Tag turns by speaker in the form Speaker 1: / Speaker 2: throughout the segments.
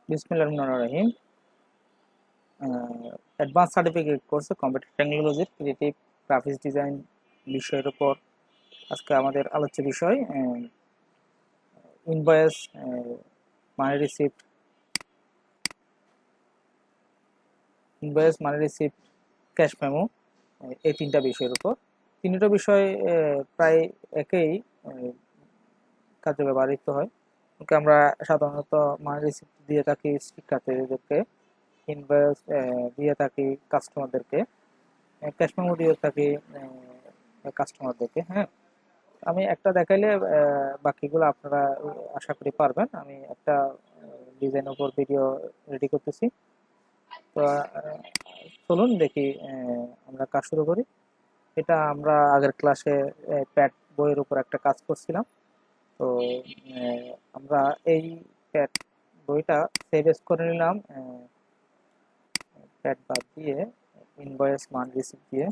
Speaker 1: বিসমিল্লাহির রহমানির রহিম। Advance certificate কোর্সে কম্পিউটার টেকনোলজির ক্রিয়েটিভ গ্রাফিক্স ডিজাইন বিষয়ের উপর আজকে আমাদের আলোচ্য বিষয় ইনভয়েস, মানি রিসিপ্ট, ক্যাশ মেমো, এই তিনটা বিষয়ের উপর। তিনটা বিষয় প্রায় একই কাজে ব্যবহৃত হয়। আমরা সাধারণত মানি রিসিপ্ট দিয়ে থাকি শিক্ষার্থীদেরকে, ইনভয়েস দিয়ে থাকি কাস্টমারদেরকে, ক্যাশ মেমো দিয়ে থাকি কাস্টমারদেরকে। হ্যাঁ, আমি একটা দেখাইলে বাকিগুলো আপনারা আশা করি পারবেন। আমি একটা ডিজাইনের উপর ভিডিও রেডি করতেছি। তো চলুন দেখি, আমরা কাজ শুরু করি। এটা আমরা আগের ক্লাসে প্যাড বইয়ের উপর একটা কাজ করছিলাম। তো আমরা এই প্যাড বইটা সেভ এস করে নিলাম, প্যাড বাদ দিয়ে ইনভয়েস মান রিসিপ্ট দিয়ে।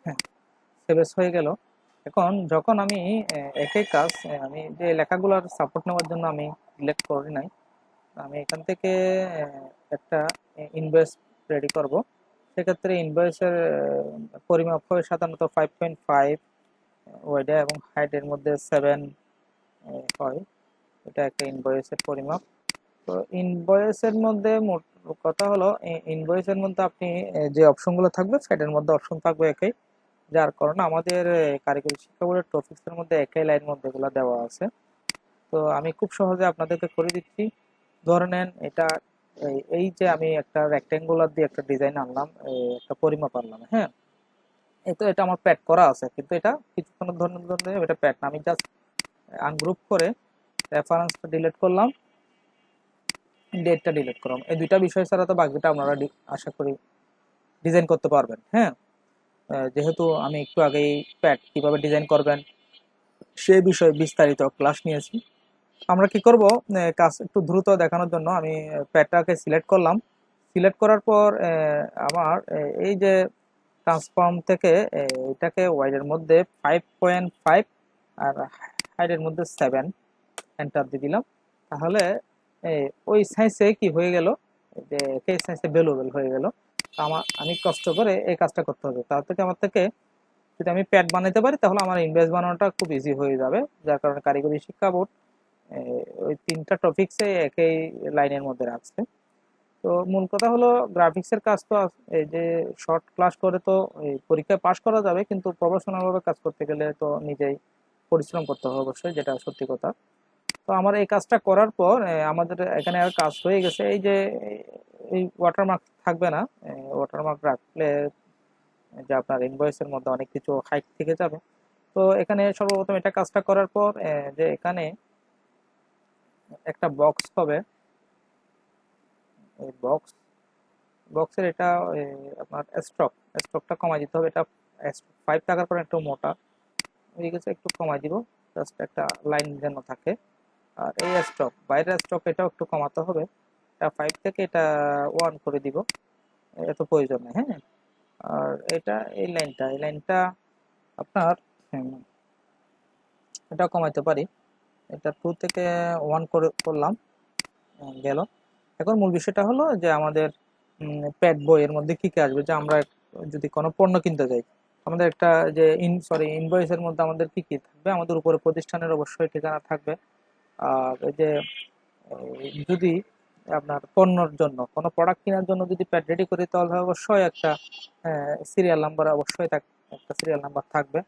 Speaker 1: হ্যাঁ, সেভ এস হয়ে গেল। এখন যখন আমি একই কাজ, আমি যে লেখাগুলোর সাপোর্ট নেওয়ার জন্য আমি সিলেক্ট করি নাই, আমি এখান থেকে একটা ইনভয়েস রেডি করব। সেক্ষেত্রে ইনভয়েসের পরিমাপ হবে সাধারণত 5.5 ওয়েডে এবং হাইটের মধ্যে 7 হয়। এটা একটা ইনভয়েসের পরিমাপ। তো ইনভয়েসের মধ্যে মোট কথা হলো, ইনভয়েসের মধ্যে আপনি যে অপশনগুলো থাকবে সেটার মধ্যে অপশন থাকবে একই, যার কারণে আমাদের কারিগরি শিক্ষা বোর্ডের টপিক্সের মধ্যে একই লাইন মধ্যে এগুলো দেওয়া আছে। তো আমি খুব সহজে আপনাদেরকে করে দিচ্ছি। ধরে নেন এটা এই যে আমি একটা রেক্টেঙ্গুলার দিয়ে একটা ডিজাইন আনলাম, একটা পরিমাপ আনলাম। হ্যাঁ, এই তো এটা আমার প্যাড করা আছে, কিন্তু এটা কিছুক্ষণের জন্য এটা প্যাড না। আমি জাস্ট আনগ্রুপ করে রেফারেন্সটা ডিলিট করলাম, ডেটটা ডিলিট করলাম। এই দুইটা বিষয় ছাড়া তো বাকিটা আপনারা আশা করি ডিজাইন করতে পারবেন। হ্যাঁ, যেহেতু আমি একটু আগেই প্যাড কিভাবে ডিজাইন করবেন সেই বিষয়ে বিস্তারিত ক্লাস নিয়েছি। আমরা কি করব, কাজ একটু দ্রুত দেখানোর জন্য আমি প্যাডটাকে সিলেক্ট করলাম। সিলেক্ট করার পর আমার এই যে ট্রান্সফর্ম থেকে এটাকে ওয়াইডের মধ্যে 5.5 আর হাইটের মধ্যে 7 এন্টার দিয়ে দিলাম। তাহলে ওই সাইজে কি হয়ে গেল, যে সেই সাইজে ভ্যালুয়েবল হয়ে গেল। আমি কষ্ট করে এই কাজটা করতে হবে। তার থেকে আমার থেকে যদি আমি প্যাড বানাতে পারি তাহলে আমার ইনভয়েস বানানোটা খুব ইজি হয়ে যাবে। যার কারণে কারিগরি শিক্ষা বোর্ড ওই তিনটা টপিক্সে একই লাইনের মধ্যে রাখছে। তো মূল কথা হলো, গ্রাফিক্সের কাজ তো এই যে শর্ট ক্লাস করে তো এই পরীক্ষায় পাশ করা যাবে, কিন্তু প্রফেশনাল ভাবে কাজ করতে গেলে তো নিজেই পরিশ্রম করতে হবে অবশ্যই, যেটা সত্যি কথা। তো আমার এই কাজটা করার পর আমাদের এখানে আর কাজ হয়ে গেছে। এই যে এই ওয়াটারমার্ক থাকবে না, ওয়াটারমার্ক রাখলে যে আপনার ইনভয়েসের মধ্যে অনেক কিছু হাইট থেকে যাবে। তো এখানে সর্বপ্রথম এটা কাজটা করার পর যে এখানে একটা বক্স হবে, এই বক্সের এটা আপনার স্ট্রোকটা কমাই দিতে হবে। এটা 5 টাকার পর একটু মোটা হয়ে গেছে, একটু কমাই দিব, জাস্ট একটা লাইন যেন থাকে। আর এই বাইরের স্ট্রোক এটাও একটু কমাতে হবে। এটা 5 থেকে এটা 1 করে দিব, এত প্রয়োজন নেই। হ্যাঁ, আর এটা এই লাইনটা আপনার এটাও কমাইতে পারি। এটা 2 থেকে 1 করে করলাম, গেল। এখন মূল বিষয়টা হলো যে আমাদের প্যাড বইয়ের মধ্যে কি কি আসবে, যে আমরা যদি কোনো পণ্য কিনতে যাই, আমাদের একটা যে ইনভয়েসের মধ্যে আমাদের কি কি থাকবে, আমাদের উপরে প্রতিষ্ঠানের অবশ্যই ঠিকানা থাকবে। আর এই যে যদি আপনার পণ্যর জন্য কোনো প্রোডাক্ট কেনার জন্য যদি প্যাড রেডি করি, তাহলে অবশ্যই একটা সিরিয়াল নাম্বার অবশ্যই একটা সিরিয়াল নাম্বার থাকবে,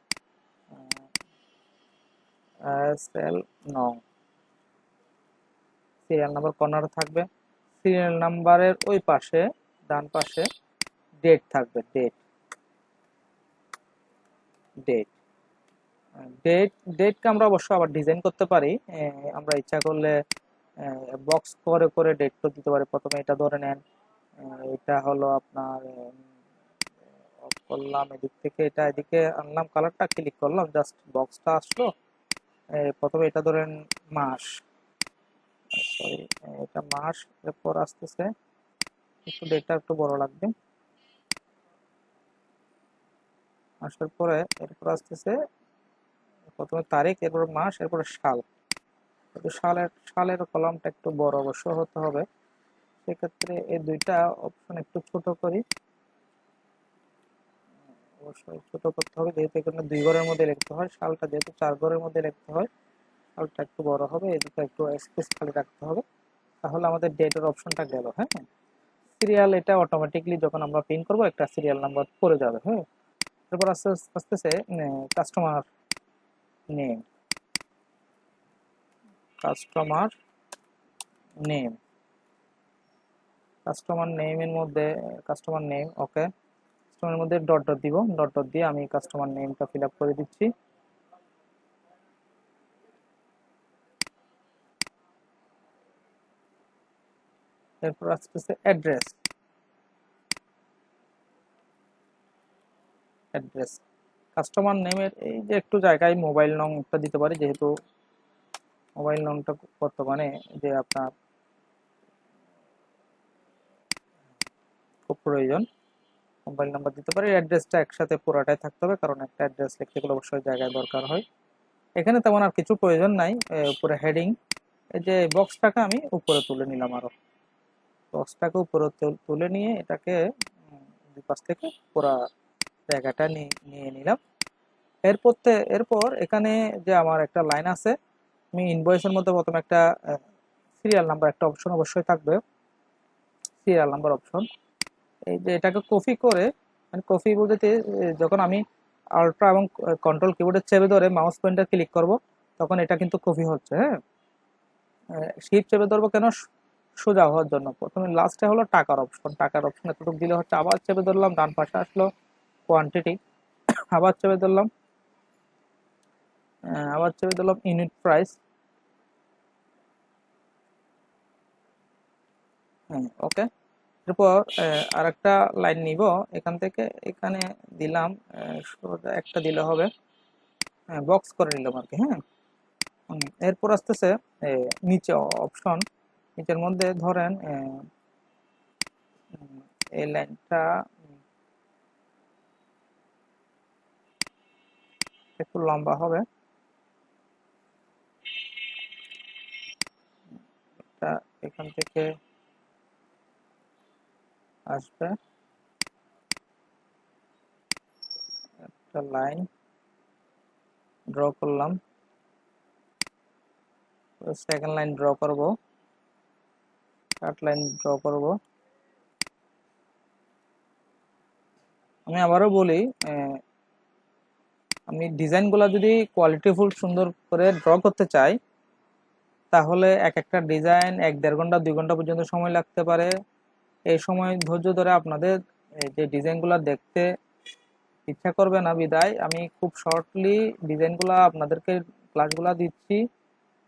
Speaker 1: সেল নং সিরিয়াল নাম্বার কর্নারে থাকবে। সিরিয়াল নাম্বারের ওই পাশে ডান পাশে ডেট থাকবে, ডেট ডেট ডেটকে আমরা অবশ্য আবার ডিজাইন করতে পারি। আমরা ইচ্ছা করলে বক্স করে করে ডেট তো দিতে পারি। প্রথমে এটা ধরে নেন, এটা হলো আপনার অফ করলাম, এদিক থেকে এটা এদিকে আনলাম, কালারটা ক্লিক করলাম, জাস্ট বক্সটা আসলো। প্রথমে এটা ধরেন মাস, সরি এটা মাস, এরপর আসতেছে একটু ডেটটা একটু বড় লাগবে, আসার পরে এরপর আসতেছে প্রথমে তারিখ, এরপর মাস, এরপর সাল। কিন্তু সালের কলামটা একটু বড় অবশ্য হতে হবে। সেক্ষেত্রে এই দুইটা অপশন একটু ছোট করি, অবশ্যই ছোট করতে হবে, যেহেতু এখানে 2 ঘরের মধ্যে লিখতে হয়। সালটা যেহেতু 4 ঘরের মধ্যে লিখতে হয়, সালটা একটু বড় হবে, এদিকে একটু স্পেস খালি রাখতে হবে। তাহলে আমাদের ডেটের অপশনটা গেল। হ্যাঁ, সিরিয়াল এটা অটোমেটিকলি যখন আমরা প্রিন্ট করব একটা সিরিয়াল নাম্বার পড়ে যাবে। হ্যাঁ, এরপর আস্তে আস্তে কাস্টমার নেম, কাস্টমার নেম, কাস্টমার নেমের মধ্যে কাস্টমার নেম, ওকে, কাস্টমারের মধ্যে ডট ডট দিব, ডট ডট দিয়ে আমি কাস্টমার নেমটা ফিল আপ করে দিচ্ছি। এরপর আসতেছে অ্যাড্রেস, অ্যাড্রেস কাস্টমার নেমের এই যে একটু জায়গায় মোবাইল নংটা দিতে পারি, যেহেতু মোবাইল নংটা বর্তমানে যে আপনার খুব প্রয়োজন, মোবাইল নাম্বার দিতে পারি। অ্যাড্রেসটা একসাথে পুরাটাই থাকতে হবে, কারণ একটা অ্যাড্রেস লিখতে গেলে অবশ্যই জায়গায় দরকার হয়। এখানে তেমন আর কিছু প্রয়োজন নাই। উপরে হেডিং, এই যে বক্সটাকে আমি উপরে তুলে নিলাম, আরো বক্সটাকে উপরে তুলে নিয়ে এটাকে দুই পাশ থেকে পুরা জায়গাটা নিয়ে নিলাম। এরপর এখানে যে আমার একটা লাইন আছে, আমি ইনভয়েসের মধ্যে প্রথমে একটা সিরিয়াল নাম্বার একটা অপশন অবশ্যই থাকবে, সিরিয়াল নাম্বার অপশন। এই যে এটাকে কপি করে, মানে কপি বলতে যখন আমি আল্ট্রা এবং কন্ট্রোল কিবোর্ডে চেপে ধরে মাউস পয়েন্টার ক্লিক করব, তখন এটা কিন্তু কপি হচ্ছে। হ্যাঁ, শিফট চেপে ধরবো কেন? সোজা হওয়ার জন্য। প্রথমে লাস্টে হলো টাকার অপশন, টাকার অপশন এতটুকু দিলে হচ্ছে। আবার চেপে ধরলাম, ডান পাশে আসলো কোয়ান্টিটি, আবার চেপে ধরলাম, ইউনিট প্রাইস। হ্যাঁ, ওকে। এরপর আরেকটা লাইন নিব, এখান থেকে এখানে দিলাম, সোজা একটা দিলে হবে। হ্যাঁ, বক্স করে নিলাম আর কি। হ্যাঁ, এরপর আসতেছে নিচে অপশন, নিচের মধ্যে ধরেন এই লাইনটা একটু লম্বা হবে, এটা এখান থেকে আসবে একটা লাইন ড্র করলাম, সেকেন্ড লাইন ড্র করব, থার্ড লাইন ড্র করব। আমি আবারও বলি, আমি ডিজাইনগুলো যদি কোয়ালিটিফুল সুন্দর করে ড্র করতে চাই, তাহলে এক একটা ডিজাইন 1-1.5 ঘন্টা 2 ঘন্টা পর্যন্ত সময় লাগতে পারে। এই সময় ধৈর্য ধরে আপনাদের যে ডিজাইনগুলো দেখতে ইচ্ছা করবে না, বিদায় আমি খুব শর্টলি ডিজাইনগুলো আপনাদেরকে ক্লাসগুলো দিচ্ছি,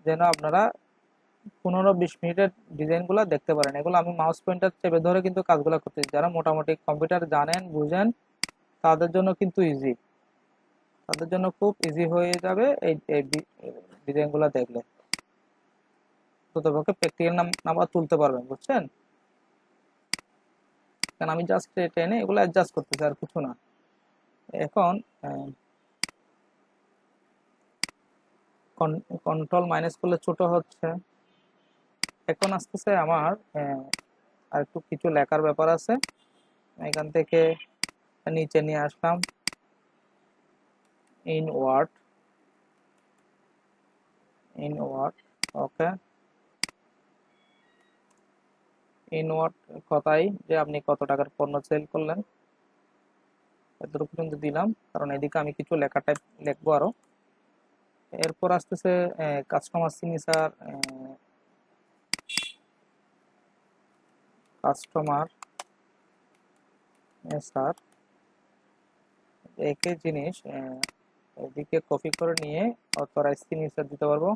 Speaker 1: যেন আপনারা 15-20 মিনিটের ডিজাইনগুলো দেখতে পারেন। এগুলো আমি মাউস পয়েন্টার চেপে ধরে কিন্তু কাজগুলো করতেছি। যারা মোটামুটি কম্পিউটার জানেন বুঝেন, তাদের জন্য কিন্তু ইজি, তাদের জন্য খুব ইজি হয়ে যাবে এই ডিজাইনগুলো দেখলে। ততপক্ষে প্র্যাকটিক্যাল নাম্বার তুলতে পারবেন, বুঝছেন? কারণ আমি জাস্ট টেনে এগুলো অ্যাডজাস্ট করতেছি, আর কিছু না। এখন কন্ট্রোল মাইনাস করলে ছোট হচ্ছে। এখন আসতেছে আমার আর একটু কিছু লেখার ব্যাপার আছে। এখান থেকে নিচে নিয়ে আসলাম, ইনওয়ার্ড, ইনওয়ার্ড, ওকে। ইনওয়ার্ড কথাই যে আপনি কত টাকার পণ্য সেল করলেন, এতটুকু পর্যন্ত দিলাম, কারণ এদিকে আমি কিছু লেখা টাইপ লিখবো আরো। এরপর আসতেছে কাস্টমার সিগনেচার, কাস্টমার স্যার, একই জিনিস এদিকে কপি করে নিয়ে অথরাইজ সিগনেচার দিতে পারবো।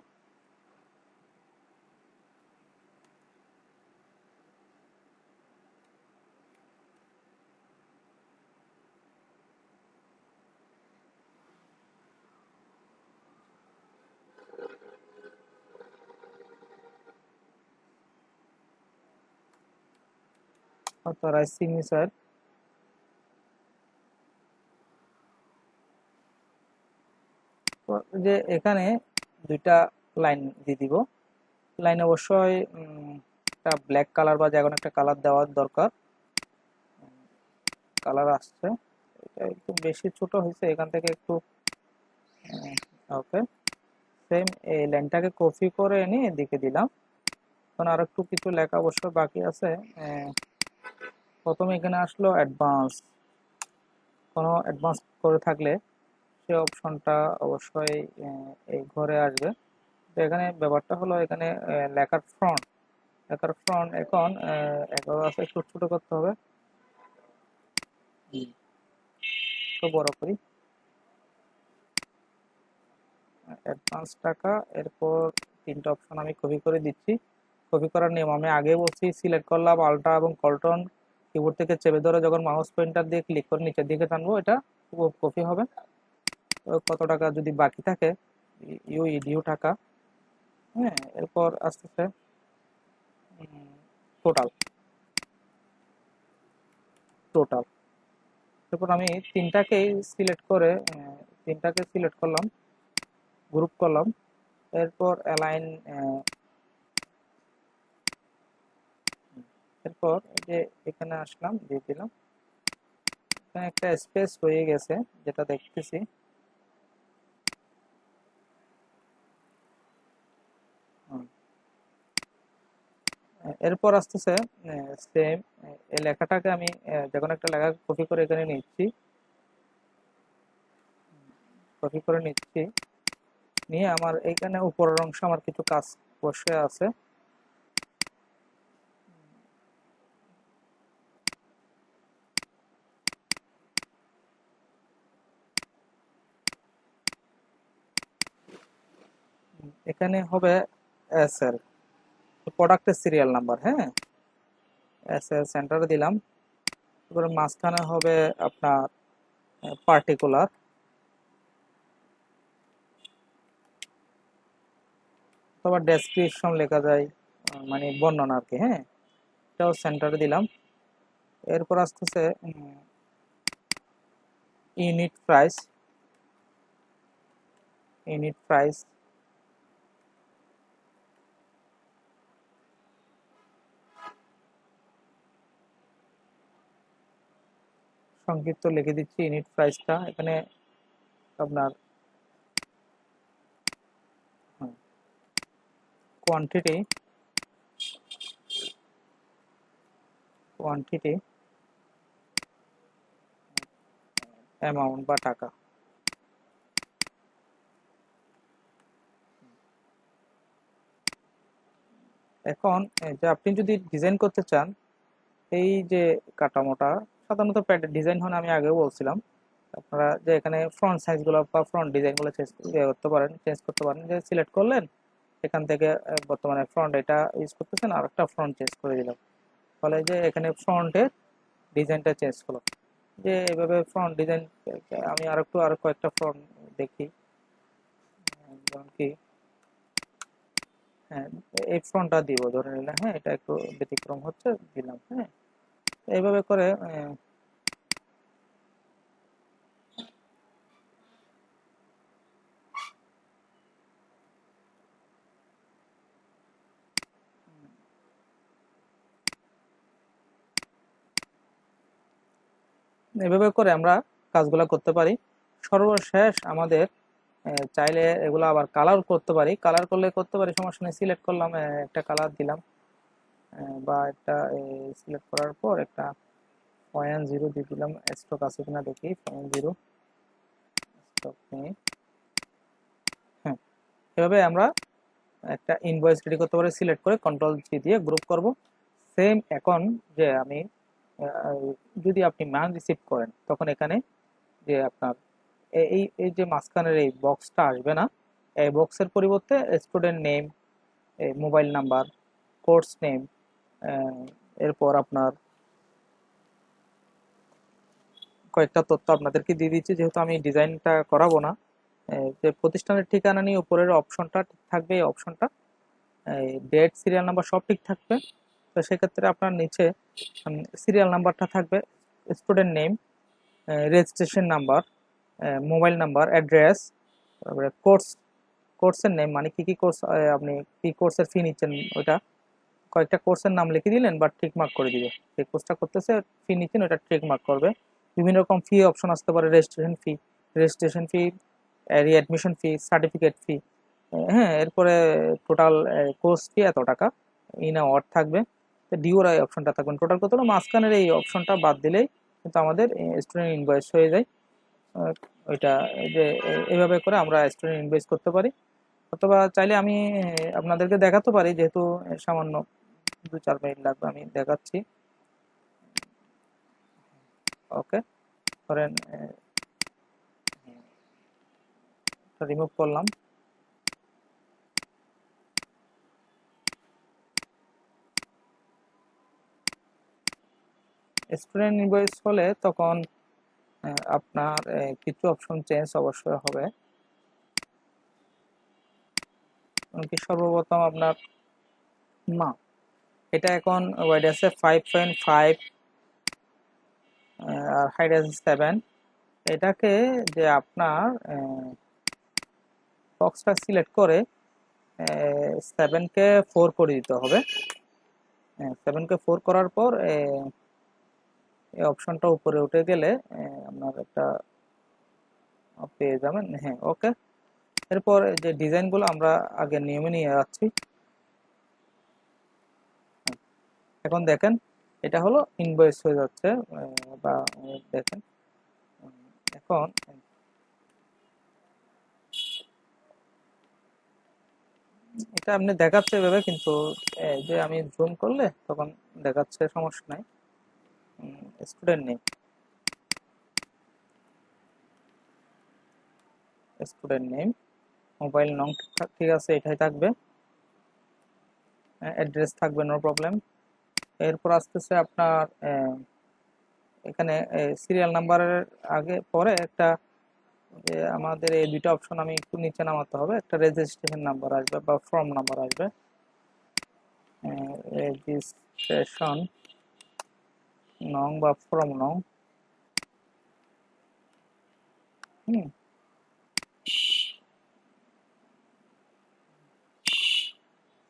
Speaker 1: অথরাইজ সিগনেচার, এরপর যে এখানে দুইটা লাইন দিয়ে দিব। লাইন অবশ্যই একটা ব্ল্যাক কালার বা যে কোনো একটা কালার দেওয়ার দরকার। কালার আসছে, এটা একটু বেশি ছোট হয়েছে, এখান থেকে একটু ওকে। সেম এই লাইনটাকে কপি করে এনে এদিকে দিলাম। এখন আর একটু কিছু লেখা অবশ্য বাকি আছে। প্রথমে এখানে আসলো অ্যাডভান্স, কোনো অ্যাডভান্স করে থাকলে সেই অপশনটা অবশ্যই এই ঘরে আসবে। তো এখানে ব্যাপারটা হলো এখানে লেখার ফ্রন্ট এখন 11 আছে, একটু ছোট করতে হবে, একটু বড় করি, অ্যাডভান্স টাকা। এরপর তিনটা অপশন আমি কপি করে দিচ্ছি। কপি করার নিয়ম আমি আগে বলছি, সিলেক্ট করলাম আল্ট্রা এবং কন্ট্রোল কিবোর্ড থেকে চেপে ধরে যখন মাউস পয়েন্টার দিয়ে ক্লিক করে নিচের দিকে টানবো এটা কপি হবে। কত টাকা যদি বাকি থাকে, ডিউ টাকা, হ্যাঁ। এরপর আস্তে আস্তে টোটাল টোটাল এরপর আমি তিনটাকে সিলেক্ট করলাম, গ্রুপ করলাম। এরপর অ্যালাইন, এরপর এই যে এখানে আসলাম, দিয়ে দিলাম। এখানে একটা স্পেস হয়ে গেছে যেটা দেখতেছি। হুম, এরপর আসতেছে সেম এই লেখাটাকে আমি যে কোনো একটা লেখা কপি করে নিচ্ছি, নিয়ে আমার এইখানে উপরের অংশ আমার কিছু কাজ বসে আছে। এখানে হবে এস এল, প্রোডাক্টের সিরিয়াল নাম্বার, হ্যাঁ। এস এল সেন্টার দিলাম। এবারে মাঝখানে হবে আপনার পার্টিকুলার, অথবা ডেসক্রিপশন লেখা যায়, মানে বর্ণনা আর কি, হ্যাঁ। এটাও সেন্টারে দিলাম। এরপর আসতেছে ইউনিট প্রাইস। ইউনিট প্রাইস সংক্ষিপ্ত লিখে দিচ্ছি, ইউনিট প্রাইসটা এখানে আপনার কোয়ান্টিটি কোয়ান্টিটি অ্যামাউন্ট বা টাকা। এখন যে আপনি যদি ডিজাইন করতে চান, এই যে কাঠামোটা সাধারণত প্যাডের ডিজাইন হয়, আমি আগেও বলছিলাম। আপনারা যে এখানে ফ্রন্ট সাইজগুলো বা ফ্রন্ট ডিজাইনগুলো চেঞ্জ করতে পারেন, যে সিলেক্ট করলেন এখান থেকে বর্তমানে ফ্রন্ট এটা ইউজ করতেছেন, আর একটা ফ্রন্ট চেঞ্জ করে দিলাম, ফলে যে এখানে ফ্রন্টের ডিজাইনটা চেঞ্জ হলো। যে এভাবে ফ্রন্ট ডিজাইন আমি আরো কয়েকটা ফ্রন্ট দেখি, যেমন কি, হ্যাঁ, এই ফ্রন্টটা দিব ধরে নিলাম, হ্যাঁ, এটা একটু ব্যতিক্রম হচ্ছে, দিলাম, হ্যাঁ। এইভাবে করে আমরা কাজগুলো করতে পারি। সর্বশেষ আমাদের চাইলে এগুলো আবার কালার করতে পারি, সমস্যা নেই। সিলেক্ট করলাম, একটা কালার দিলাম, বা একটা সিলেক্ট করার পর একটা 0.0 দিয়ে দিলাম। স্টক আছে কিনা দেখি, 0.0 স্টক নেই, হ্যাঁ। এভাবে আমরা একটা ইনভয়েস রেডি করতে পারি, সিলেক্ট করে কন্ট্রোল-G দিয়ে গ্রুপ করব। সেম এখন যে আমি যদি আপনি মান রিসিভ করেন, তখন এখানে যে আপনার এই যে মাঝখানের এই বক্সটা আসবে না, এই বক্সের পরিবর্তে student name, mobile number, course name, এরপর আপনার কয়েকটা তথ্য আপনাদেরকে দিয়ে দিচ্ছি, যেহেতু আমি ডিজাইনটা করাবো না। যে প্রতিষ্ঠানের ঠিকানা নিয়ে উপরের অপশনটা ঠিক থাকবে, এই অপশনটা ডেট, সিরিয়াল নাম্বার সব ঠিক থাকবে। তো সেক্ষেত্রে আপনার নিচে সিরিয়াল নাম্বারটা থাকবে, student name, registration number, mobile number, address, তারপরে কোর্সের নেম, মানে কি কি কোর্স আপনি কি কোর্সের ফি নিচ্ছেন ওইটা, কয়েকটা কোর্সের নাম লিখে দিলেন বা টিক মার্ক করে দিবে, যে কোর্সটা করতেছে ফি নিচ্ছেন ওটা টিক মার্ক করবে। বিভিন্ন রকম ফি অপশন আসতে পারে, রেজিস্ট্রেশন ফি, রিঅ্যাডমিশন ফি, সার্টিফিকেট ফি, হ্যাঁ, এরপরে টোটাল কোর্স ফি এত টাকা, ইন আওয়ার থাকবে, ডিওর এই অপশনটা থাকবে, টোটাল কত হলো, মাঝখানের এই অপশনটা বাদ দিলেই কিন্তু আমাদের স্টুডেন্ট ইনভয়েস হয়ে যায়। আহ, ওইটা এই যে এইভাবে করে আমরা স্টুডেন্ট ইনভয়েস করতে পারি। অথবা চাইলে আমি আপনাদেরকে দেখাতে পারি, যেহেতু সামান্য 2-4 মিনিট লাগবে, আমি দেখাচ্ছি। ওকে, ধরেন রিমুভ করলাম। স্টুডেন্ট ইনভয়েস হলে তখন আপনার কিছু অপশন চেঞ্জ অবশ্যই হবে। কি সর্বপ্রথম আপনার মা, এটা এখন ওয়াইড আছে 5.5 আর হাইট আছে 7। এটাকে যে আপনার বক্সটা সিলেক্ট করে 7 কে 4 করে দিতে হবে। 7 কে 4 করার পর এই অপশনটা উপরে উঠে গেলে আপনার একটা পেয়ে যাবেন। হ্যাঁ, ওকে। এরপর যে ডিজাইনগুলো আমরা আগে নিয়মে নিয়ে যাচ্ছি। এখন দেখেন এটা হলো ইনভয়েস হয়ে যাচ্ছে, বা দেখেন এখন এটা আপনি দেখাচ্ছে এভাবে, কিন্তু যে আমি জুম করলে তখন দেখাচ্ছে, সমস্যা নাই। স্টুডেন্ট নেই, মোবাইল নং ঠিক আছে, এটাই থাকবে। অ্যাড্রেস থাকবে, নো প্রবলেম। এরপর আসতেছে আপনার এখানে সিরিয়াল নাম্বারের আগে পরে একটা, যে আমাদের এই দুইটা অপশন আমি একটু নিচে নামাতে হবে, একটা রেজিস্ট্রেশন নাম্বার আসবে বা ফর্ম নাম্বার আসবে। রেজিস্ট্রেশন নং বা ফর্ম নং। হুম,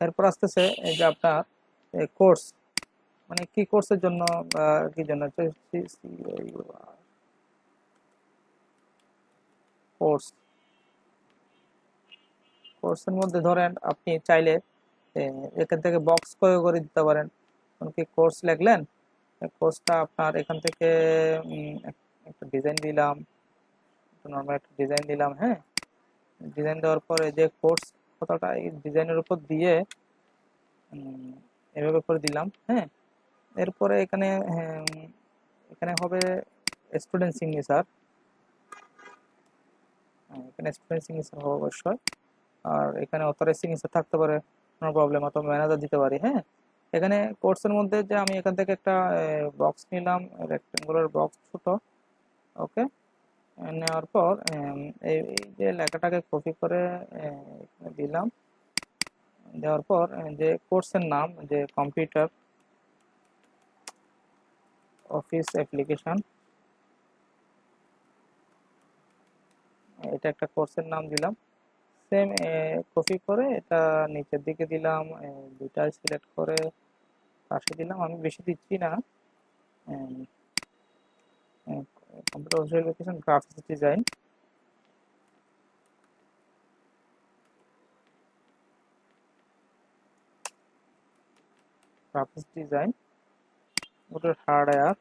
Speaker 1: এরপর আসতেছে এই যে আপনার কোর্স, মানে কি কোর্সের জন্য বা কি জন্য কোর্স, কোর্সের মধ্যে ধরেন আপনি চাইলে এখান থেকে বক্স করে দিতে পারেন। কি কোর্স লিখলেন, কোর্সটা আপনার এখান থেকে একটা ডিজাইন দিলাম, নর্মাল একটা ডিজাইন দিলাম। হ্যাঁ, ডিজাইন দেওয়ার পরে যে কোর্স কথাটা এই ডিজাইনের উপর দিয়ে এভাবে করে দিলাম। হ্যাঁ, এরপরে এখানে এখানে হবে স্টুডেন্ট সিগনেচার, এখানে স্টুডেন্ট সিগনেচার হবে অবশ্যই। আর এখানে অথরাইজ সিগনেচার থাকতে পারে, কোনো প্রবলেম, অথবা ম্যানেজার দিতে পারি। হ্যাঁ, এখানে কোর্সের মধ্যে যে আমি এখান থেকে একটা বক্স নিলাম, রেক্টেঙ্গুলার বক্স ছোট। ওকে, নেওয়ার পর এই যে লেখাটাকে কপি করে এখানে দিলাম। দেওয়ার পর যে কোর্সের নাম, যে কম্পিউটার অফিস অ্যাপ্লিকেশন, এটা একটা কোর্সের নাম দিলাম। সেম কপি করে এটা নিচের দিকে দিলাম, দুইটা সিলেক্ট করে পাশে দিলাম, আমি বেশি দিচ্ছি না। Computer office application graphics design, ওটার হার্ডওয়্যার,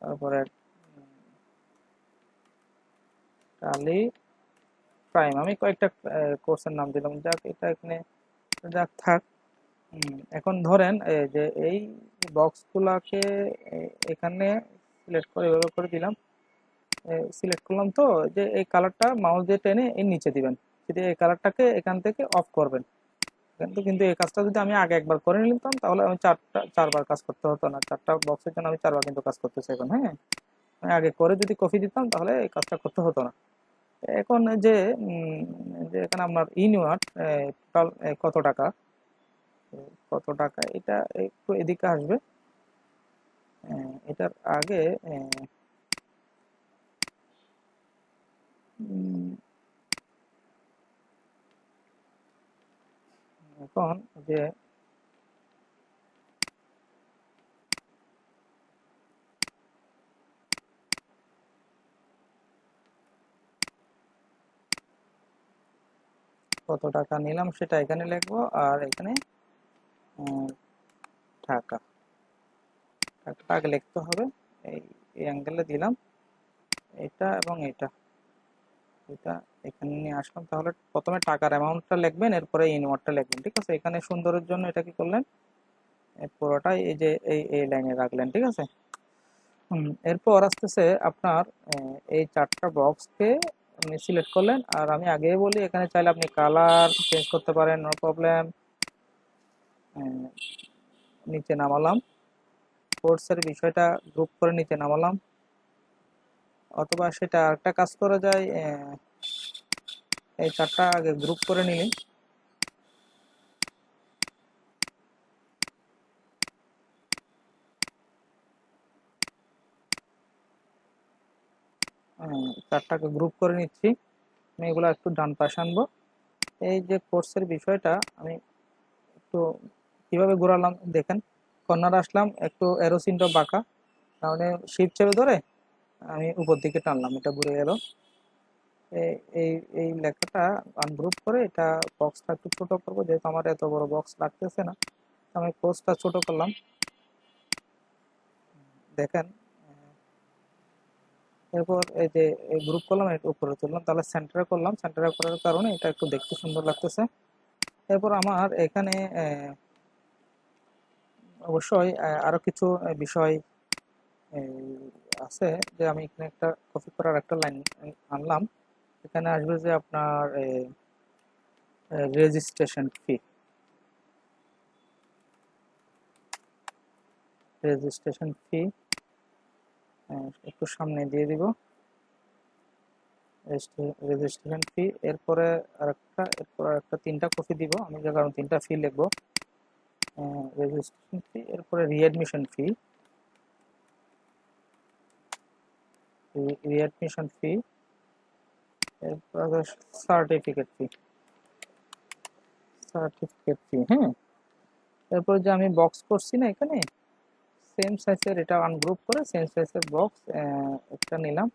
Speaker 1: তারপরে টালি প্রাইম, আমি কয়েকটা কোর্সের নাম দিলাম, যাক এটা এখানে যাক থাক। এখন ধরেন যে এই বক্সগুলাকে এখানে সিলেক্ট করে এভাবে করে দিলাম, সিলেক্ট করলাম, তো যে এই কালারটা মাউস দিয়ে টেনে এর নিচে দিবেন, যদি এই কালারটাকে এখান থেকে অফ করবেন। কিন্তু এই কাজটা যদি আমি আগে একবার করে নিতাম তাহলে আমি চারবার কাজ করতে হতো না, 4টা বক্সের জন্য আমি 4বার কিন্তু কাজ করতেছি এখন। হ্যাঁ, আমি আগে করে যদি কপি দিতাম তাহলে এই কাজটা করতে হতো না। এখন যে এখানে আপনার ইনওয়ার্ড টোটাল কত টাকা এটা একটু এদিকে আসবে। এটার আগে উম, এখন যে কত টাকা নিলাম সেটা এখানে লিখবো, আর এখানে উম, টাকা টাকাটা আগে লিখতে হবে। এই অ্যাঙ্গেলে দিলাম এটা এবং এটা, এটা এখানে নিয়ে আসলাম। তাহলে প্রথমে টাকার অ্যামাউন্টটা লিখবেন, এরপরে ইনওয়ার্ডটা লিখবেন, ঠিক আছে? এখানে সুন্দরের জন্য এটা কি করলেন, এই পুরোটাই এই যে এই লাইনে রাখলেন, ঠিক আছে? এরপর আসতেছে আপনার এই চারটা বক্সকে আপনি সিলেক্ট করলেন। আর আমি আগেই বলি, এখানে চাইলে আপনি কালার চেঞ্জ করতে পারেন, নো প্রবলেম। নিচে নামালাম, কোর্সের বিষয়টা গ্রুপ করে নিচে নামালাম, অথবা সেটা একটা কাজ করা যায়, এই চারটা আগে গ্রুপ করে নিলেন। চারটাকে গ্রুপ করে নিচ্ছি। আমি এগুলো একটু ডান পাশে আনবো। এই যে কোর্সের বিষয়টা আমি একটু কিভাবে ঘোরালাম দেখেন, কর্নার আসলাম, একটু এরো চিহ্ন বাঁকা, তাহলে শিপ চেপে ধরে আমি উপর দিকে টানলাম, এটা ঘুরে গেল। এই এই লেখাটা আনগ্রুপ করে এটা বক্সটা একটু ছোট করবো, যেহেতু আমার এত বড় বক্স লাগতেছে না। আমি কোর্সটা ছোট করলাম, দেখেন। এরপর এই যে গ্রুপ করলাম, এটা উপরে তুললাম, তাহলে সেন্টারে করলাম, সেন্টারে করার কারণে এটা একটু দেখতে সুন্দর লাগতেছে। এরপর আমার এখানে অবশ্যই আরো কিছু বিষয় এই, আছে, যে আমি এখানে একটা কপি করার একটা লাইন আনলাম। এখানে আসবে যে আপনার রেজিস্ট্রেশন ফি, রেজিস্ট্রেশন ফি একটু সামনে দিয়ে দিব, রেজিস্ট্রেশন ফি। এরপরে আরেকটা, এরপর আরেকটা, তিনটা কপি দিব আমি, যে কারণ তিনটা ফি লিখবো। রেজিস্ট্রেশন ফি, এরপরে রিঅ্যাডমিশন ফি, রিঅ্যাডমিশন ফি, এরপর সার্টিফিকেট ফি, সার্টিফিকেট ফি। হ্যাঁ, এরপর যে আমি বক্স করছি না এখানে, সেম সাইজের এটা আনগ্রুপ করে সেম সাইজের বক্স একটা নিলাম।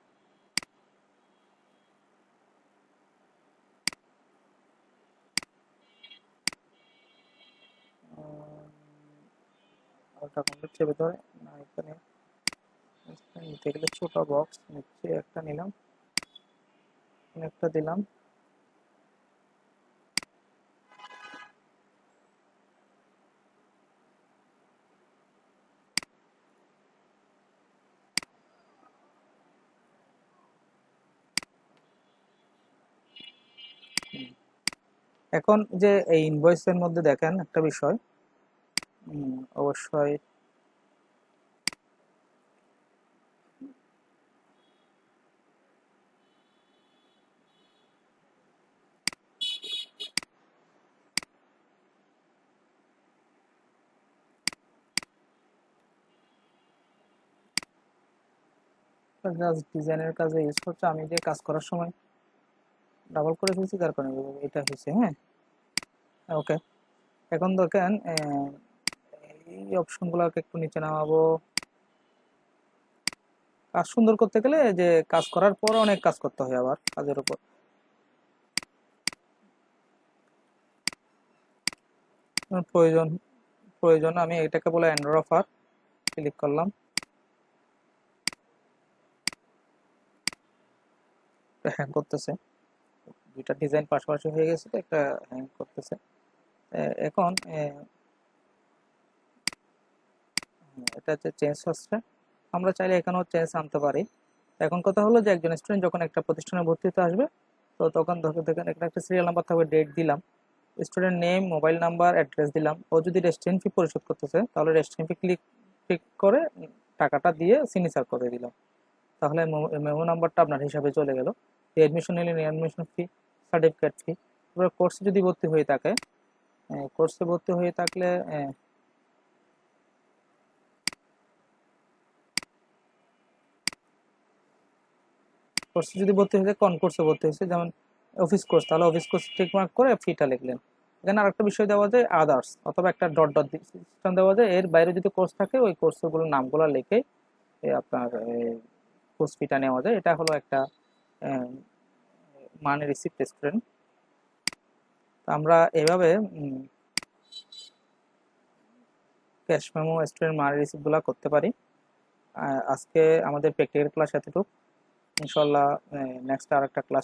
Speaker 1: ওটা কমপ্লিট চেপে ধরে না, এখানে নিতে গেলে ছোট বক্স নিচে একটা নিলাম, একটা দিলাম। এখন যে এই ইনভয়েসের মধ্যে দেখেন একটা বিষয়, অবশ্যই জাস্ট ডিজাইনের কাজে ইউজ করছে, আমি যে কাজ করার সময় ডাবল করে ফেলছি তার কারণে এটা হয়েছে। হ্যাঁ, ওকে। এখন দেখেন এই অপশনগুলোকে একটু নিচে নামাবো। কাজ সুন্দর করতে গেলে যে কাজ করার পর অনেক কাজ করতে হয় আবার কাজের উপর। প্রয়োজন প্রয়োজন আমি এটাকে বলে এন্ডার অফার, ক্লিক করলাম, হ্যাং করতেছে। দুইটা ডিজাইন পাশাপাশি হয়ে গেছে তো একটা হ্যাং করতেছে। এখন এটা হচ্ছে চেঞ্জ হচ্ছে, আমরা চাইলে এখানেও চেঞ্জ আনতে পারি। এখন কথা হলো যে একজন স্টুডেন্ট যখন একটা প্রতিষ্ঠানে ভর্তি হতে আসবে, তো তখন দেখেন এখানে একটা সিরিয়াল নাম্বার থাকবে, ডেট দিলাম, student name, mobile number, address দিলাম। ও যদি রেস্টুরেন্ট ফি পরিশোধ করতেছে, তাহলে রেস্টুরেন্ট ফি ক্লিক করে টাকাটা দিয়ে সিগনেচার করে দিলাম, তাহলে মেমো নাম্বারটা আপনার হিসাবে চলে গেল। অ্যাডমিশন নিলে অ্যাডমিশন ফি, সার্টিফিকেট ফি। এবার কোর্সে যদি ভর্তি হয়ে থাকে, কোর্সে ভর্তি হয়ে থাকলে কোর্সে যদি ভর্তি হয়েছে কোন কোর্সে ভর্তি হয়েছে, যেমন অফিস কোর্স, তাহলে অফিস কোর্স টিক মার্ক করে ফিটা লিখলেন। এখানে আরেকটা বিষয় দেওয়া যায় আদার্স, অথবা একটা ডট ডট সিস্টেম দেওয়া যায়, এর বাইরে যদি কোর্স থাকে ওই কোর্সগুলোর নামগুলো লিখে আপনার কোর্স ফিটা নেওয়া যায়। এটা হলো একটা মানে রিসিপ্ট স্টুডেন্ট। আমরা এভাবে ক্যাশ মেমো স্টুডেন্ট মানে রিসিপ্ট গুলা করতে পারি। আজকে আমাদের প্র্যাকটিক্যাল ক্লাস এতটুকু। ইনশাল্লাহ নেক্সট আর একটা ক্লাস